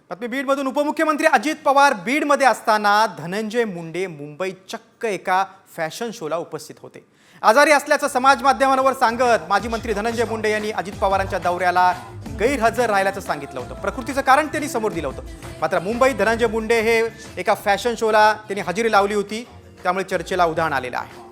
बातमी बीडमधून उपमुख्यमंत्री अजित पवार बीडमध्ये असताना धनंजय मुंडे मुंबईत चक्क एका फॅशन शोला उपस्थित होते। आजारी असल्याचं समाज माध्यमांवर सांगत माजी मंत्री धनंजय मुंडे यांनी अजित पवारांच्या दौऱ्याला गैरहजर राहिल्याचं सांगितलं होतं। प्रकृतीचं कारण त्यांनी समोर दिलं होतं। मात्र मुंबईत धनंजय मुंडे हे एका फॅशन शोला त्यांनी हजेरी लावली होती, त्यामुळे चर्चेला उधाण आलेलं आहे।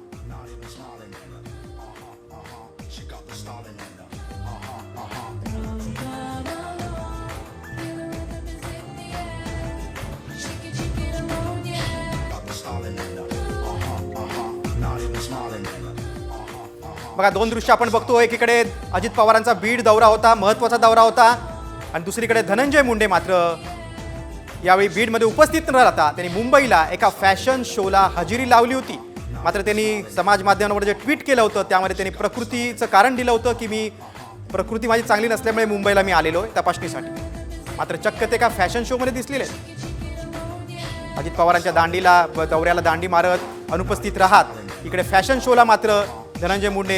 बघा, दोन दृश्य आपण बघतो। एकीकडे अजित पवारांचा बीड दौरा होता, महत्त्वाचा दौरा होता, आणि दुसरीकडे धनंजय मुंडे मात्र यावेळी बीडमध्ये उपस्थित न राहता त्यांनी मुंबईला एका फॅशन शोला हजेरी लावली होती। मात्र त्यांनी समाज माध्यमांवर जे ट्विट केलं होतं त्यामध्ये त्यांनी प्रकृतीचं कारण दिलं होतं की मी प्रकृती माझी चांगली नसल्यामुळे मुंबईला मी आलेलो आहे तपासणीसाठी। मात्र चक्क ते एका फॅशन शोमध्ये दिसलेले आहेत। अजित पवारांच्या दौऱ्याला दांडी मारत अनुपस्थित राहत इकडे फॅशन शोला मात्र धनंजय मुंडे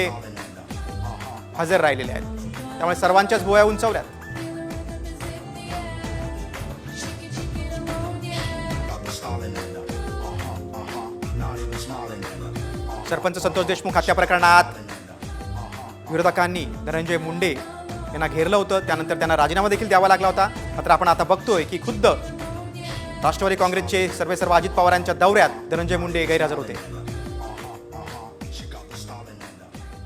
हजर राहिलेले आहेत, त्यामुळे सर्वांच्याच भुवया उंचावल्यात। सरपंच संतोष देशमुख हत्या प्रकरणात विरोधकांनी धनंजय मुंडे यांना घेरलं होतं, त्यानंतर त्यांना राजीनामा देखील द्यावा लागला होता। मात्र आपण आता बघतोय की खुद्द राष्ट्रवादी काँग्रेसचे सर्वेसर्वा अजित पवारांच्या दौऱ्यात धनंजय मुंडे गैरहजर होते।